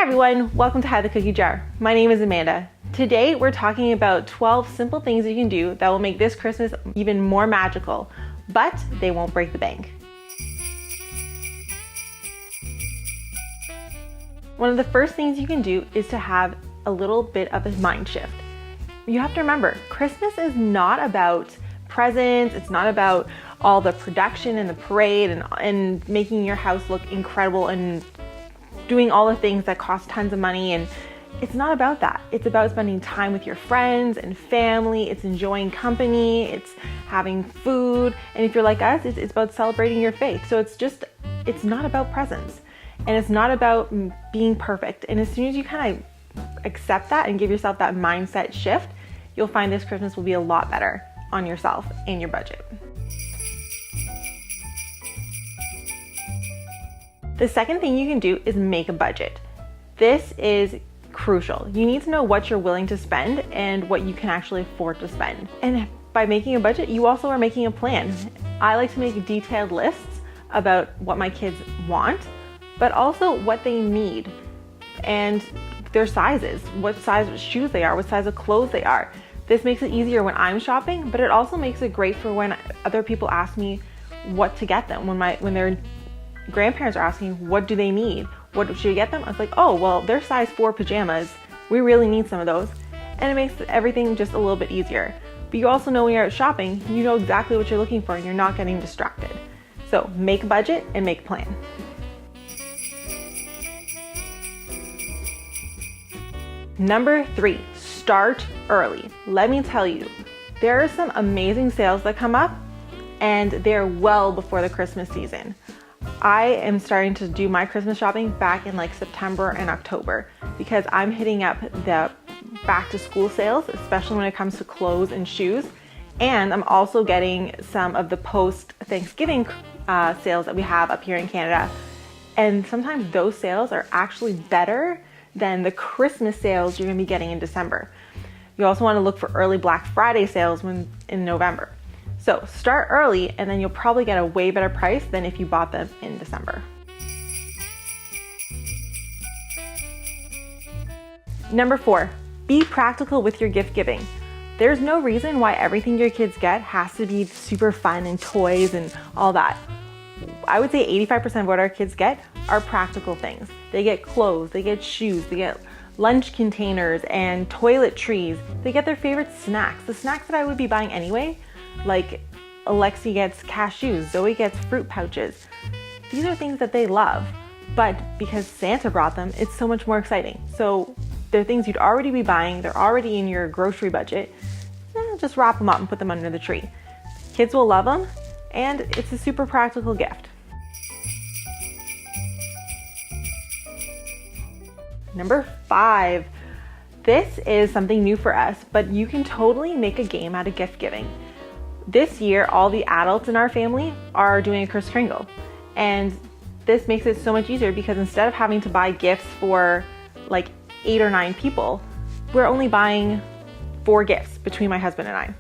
Hi everyone, welcome to Hide the Cookie Jar. My name is Amanda. Today we're talking about 12 simple things you can do that will make this Christmas even more magical, but they won't break the bank. One of the first things you can do is to have a little bit of a mind shift. You have to remember, Christmas is not about presents, it's not about all the production and the parade and making your house look incredible and doing all the things that cost tons of money, and it's not about that. It's about spending time with your friends and family. It's enjoying company. It's having food. And if you're like us, it's about celebrating your faith. So it's not about presents and it's not about being perfect. And as soon as you kind of accept that and give yourself that mindset shift, you'll find this Christmas will be a lot better on yourself and your budget. The second thing you can do is make a budget. This is crucial. You need to know what you're willing to spend and what you can actually afford to spend. And by making a budget, you also are making a plan. I like to make detailed lists about what my kids want, but also what they need and their sizes, what size of shoes they are, what size of clothes they are. This makes it easier when I'm shopping, but it also makes it great for when other people ask me what to get them. When their grandparents are asking, what do they need? What should we get them? I was like, oh, well, they're size 4 pajamas. We really need some of those. And it makes everything just a little bit easier. But you also know when you're out shopping, you know exactly what you're looking for and you're not getting distracted. So make a budget and make a plan. Number 3, start early. Let me tell you, there are some amazing sales that come up and they're well before the Christmas season. I am starting to do my Christmas shopping back in like September and October because I'm hitting up the back to school sales, especially when it comes to clothes and shoes. And I'm also getting some of the post Thanksgiving sales that we have up here in Canada. And sometimes those sales are actually better than the Christmas sales you're gonna be getting in December. You also wanna look for early Black Friday sales in November. So start early and then you'll probably get a way better price than if you bought them in December. Number 4, be practical with your gift giving. There's no reason why everything your kids get has to be super fun and toys and all that. I would say 85% of what our kids get are practical things. They get clothes, they get shoes, they get lunch containers and toiletries. They get their favorite snacks, the snacks that I would be buying anyway. Like Alexi gets cashews, Zoe gets fruit pouches. These are things that they love, but because Santa brought them, it's so much more exciting. So they're things you'd already be buying, they're already in your grocery budget. Just wrap them up and put them under the tree. Kids will love them, and it's a super practical gift. Number 5, this is something new for us, but you can totally make a game out of gift giving. This year, all the adults in our family are doing a Kris Kringle. And this makes it so much easier because instead of having to buy gifts for like 8 or 9 people, we're only buying 4 gifts between my husband and I.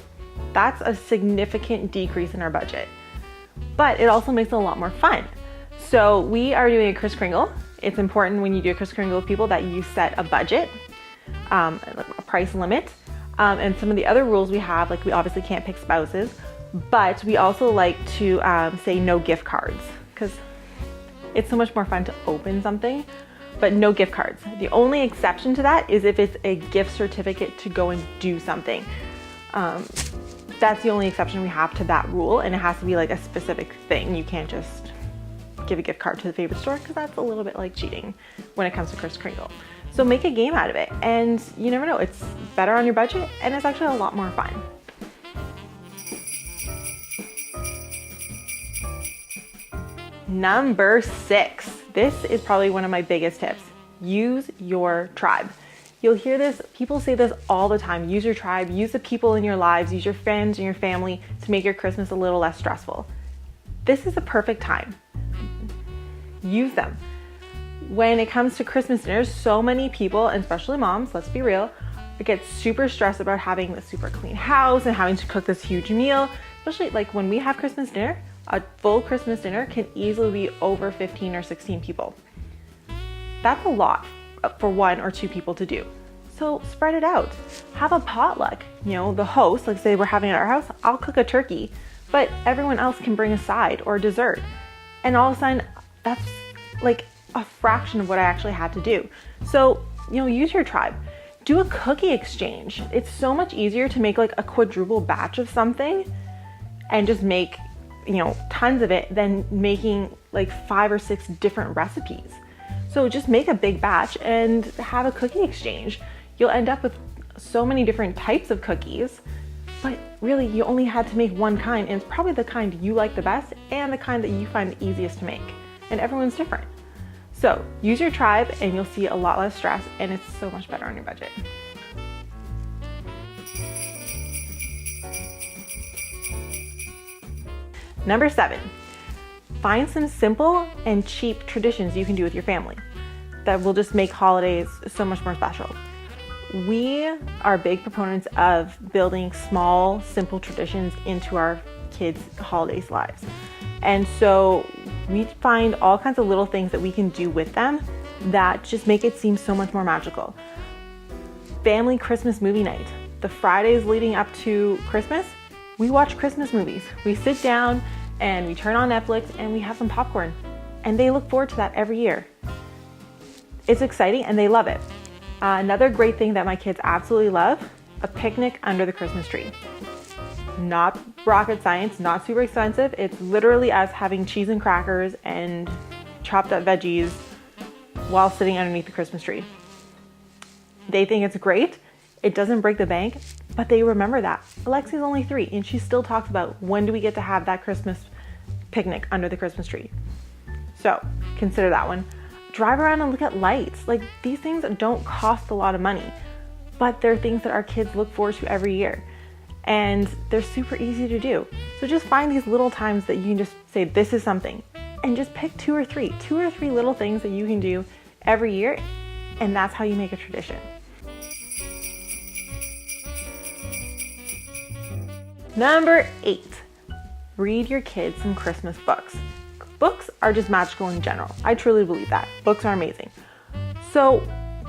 That's a significant decrease in our budget. But it also makes it a lot more fun. So we are doing a Kris Kringle. It's important when you do a Kris Kringle with people that you set a budget, a price limit. And some of the other rules we have, like we obviously can't pick spouses, but we also like to say no gift cards because it's so much more fun to open something, but no gift cards. The only exception to that is if it's a gift certificate to go and do something. That's the only exception we have to that rule, and it has to be like a specific thing. You can't just give a gift card to the favorite store because that's a little bit like cheating when it comes to Kris Kringle. So make a game out of it, and you never know, it's better on your budget and it's actually a lot more fun. Number 6, this is probably one of my biggest tips. Use your tribe. You'll hear this, people say this all the time, use your tribe, use the people in your lives, use your friends and your family to make your Christmas a little less stressful. This is the perfect time. Use them. When it comes to Christmas dinners, so many people, and especially moms, let's be real, get super stressed about having a super clean house and having to cook this huge meal. Especially like when we have Christmas dinner, a full Christmas dinner can easily be over 15 or 16 people. That's a lot for 1 or 2 people to do. So spread it out. Have a potluck. You know, the host, like say we're having it at our house, I'll cook a turkey, but everyone else can bring a side or a dessert. And all of a sudden, that's like a fraction of what I actually had to do. So, you know, use your tribe. Do a cookie exchange. It's so much easier to make like a quadruple batch of something and just make, you know, tons of it than making like 5 or 6 different recipes. So just make a big batch and have a cookie exchange. You'll end up with so many different types of cookies, but really you only had to make one kind, and it's probably the kind you like the best and the kind that you find the easiest to make. And everyone's different. So use your tribe and you'll see a lot less stress, and it's so much better on your budget. Number 7, find some simple and cheap traditions you can do with your family that will just make holidays so much more special. We are big proponents of building small, simple traditions into our kids' holidays lives. And so we find all kinds of little things that we can do with them that just make it seem so much more magical. Family Christmas movie night. The Fridays leading up to Christmas, we watch Christmas movies. We sit down and we turn on Netflix and we have some popcorn. And they look forward to that every year. It's exciting and they love it. Another great thing that my kids absolutely love, a picnic under the Christmas tree. Not rocket science, not super expensive. It's literally us having cheese and crackers and chopped up veggies while sitting underneath the Christmas tree. They think it's great. It doesn't break the bank, but they remember that. Alexi's only 3 and she still talks about when do we get to have that Christmas picnic under the Christmas tree. So consider that one. Drive around and look at lights. Like, these things don't cost a lot of money, but they're things that our kids look forward to every year. And they're super easy to do. So just find these little times that you can just say, this is something, and just pick 2 or 3 little things that you can do every year. And that's how you make a tradition. Number 8, read your kids some Christmas books. Books are just magical in general. I truly believe that. Books are amazing. So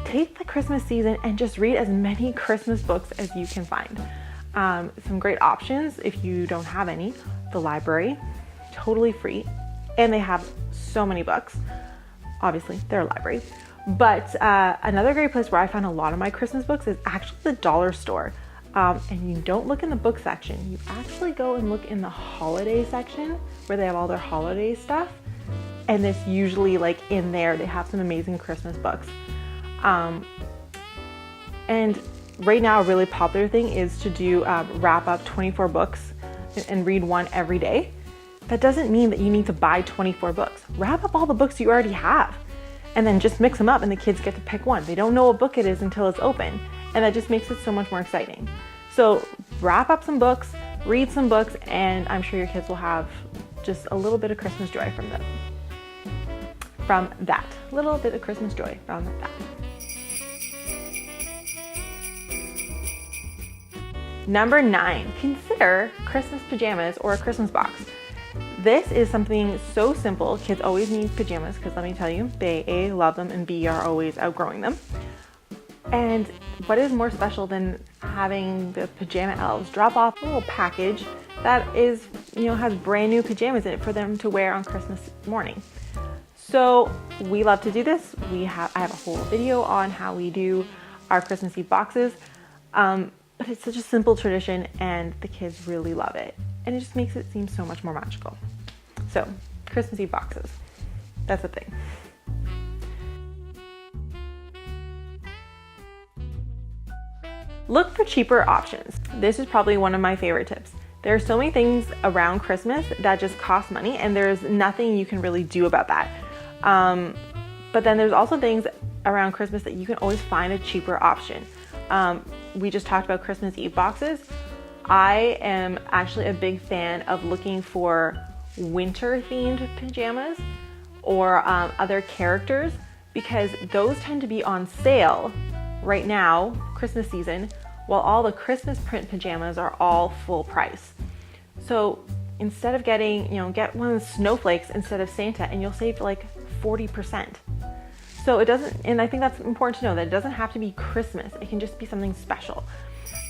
take the Christmas season and just read as many Christmas books as you can find. Some great options if you don't have any. The library, totally free. And they have so many books. Obviously, they're a library. But another great place where I found a lot of my Christmas books is actually the dollar store. And you don't look in the book section. You actually go and look in the holiday section where they have all their holiday stuff. And it's usually like in there, they have some amazing Christmas books. And right now, a really popular thing is to do wrap up 24 books and read one every day. That doesn't mean that you need to buy 24 books. Wrap up all the books you already have and then just mix them up and the kids get to pick one. They don't know what book it is until it's open. And that just makes it so much more exciting. So wrap up some books, read some books, and I'm sure your kids will have just a little bit of Christmas joy from them. From that. Little bit of Christmas joy from that. Number 9, consider Christmas pajamas or a Christmas box. This is something so simple. Kids always need pajamas because let me tell you, they A, love them, and B, are always outgrowing them. And what is more special than having the pajama elves drop off a little package that is, has brand new pajamas in it for them to wear on Christmas morning. So we love to do this. I have a whole video on how we do our Christmas Eve boxes. But it's such a simple tradition and the kids really love it. And it just makes it seem so much more magical. So Christmas Eve boxes, that's the thing. Look for cheaper options. This is probably one of my favorite tips. There are so many things around Christmas that just cost money and there's nothing you can really do about that. But then there's also things around Christmas that you can always find a cheaper option. We just talked about Christmas Eve boxes. I am actually a big fan of looking for winter themed pajamas or other characters because those tend to be on sale right now, Christmas season, while all the Christmas print pajamas are all full price. So instead of getting, get one of the snowflakes instead of Santa and you'll save like 40%. So it doesn't, and I think that's important to know, that it doesn't have to be Christmas. It can just be something special.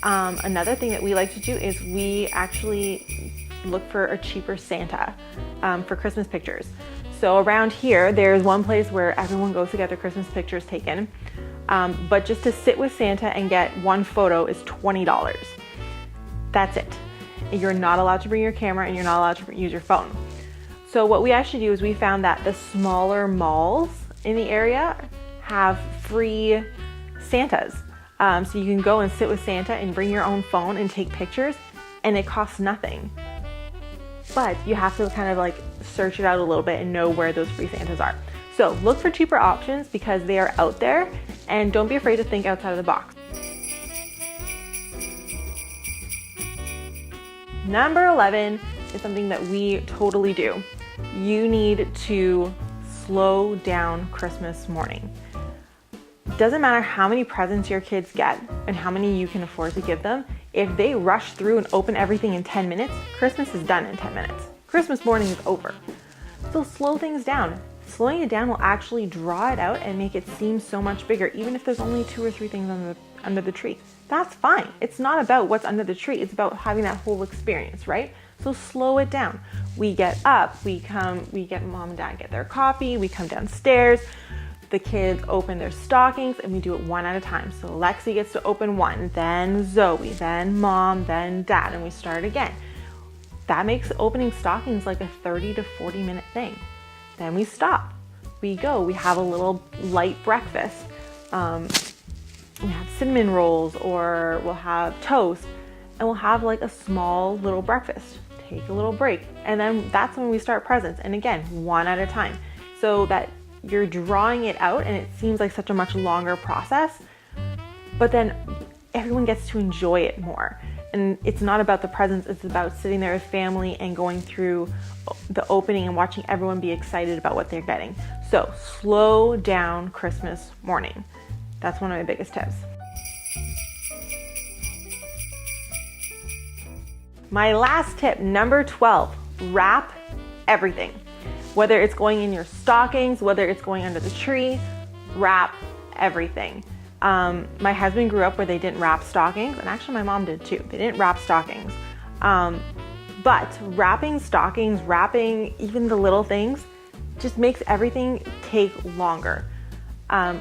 Another thing that we like to do is we actually look for a cheaper Santa for Christmas pictures. So around here, there's one place where everyone goes to get their Christmas pictures taken. But just to sit with Santa and get one photo is $20. That's it. You're not allowed to bring your camera and you're not allowed to use your phone. So what we actually do is we found that the smaller malls in the area have free Santas. So you can go and sit with Santa and bring your own phone and take pictures, and it costs nothing. But you have to kind of like search it out a little bit and know where those free Santas are. So look for cheaper options because they are out there, and don't be afraid to think outside of the box. Number 11 is something that we totally do. You need to slow down Christmas morning. It doesn't matter how many presents your kids get and how many you can afford to give them. If they rush through and open everything in 10 minutes, Christmas is done in 10 minutes. Christmas morning is over. So slow things down. Slowing it down will actually draw it out and make it seem so much bigger, even if there's only 2 or 3 things under the tree. That's fine. It's not about what's under the tree. It's about having that whole experience, right? So slow it down. We get up, we get mom and dad get their coffee, we come downstairs, the kids open their stockings, and we do it one at a time. So Lexi gets to open one, then Zoe, then mom, then dad, and we start again. That makes opening stockings like a 30 to 40 minute thing. Then we stop. We go. We have a little light breakfast. We have cinnamon rolls, or we'll have toast, and we'll have like a small little breakfast. Take a little break. And then that's when we start presents. And again, one at a time. So that you're drawing it out and it seems like such a much longer process, but then everyone gets to enjoy it more. And it's not about the presents, it's about sitting there with family and going through the opening and watching everyone be excited about what they're getting. So slow down Christmas morning. That's one of my biggest tips. My last tip, number 12, wrap everything. Whether it's going in your stockings, whether it's going under the tree, wrap everything. My husband grew up where they didn't wrap stockings, and actually my mom did too. They didn't wrap stockings. But wrapping stockings, wrapping even the little things, just makes everything take longer,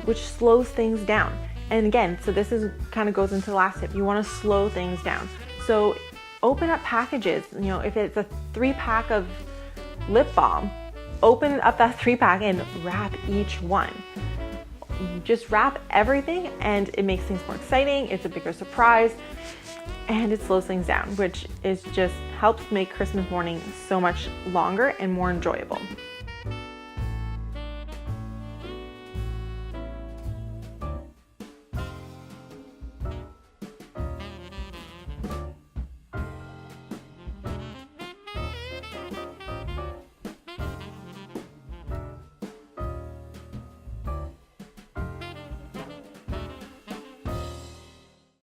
which slows things down. And again, so this is kind of goes into the last tip. You want to slow things down. So open up packages. You know, if it's a 3-pack of lip balm, open up that 3-pack and wrap each one. Just wrap everything and it makes things more exciting. It's a bigger surprise and it slows things down, which is just helps make Christmas morning so much longer and more enjoyable.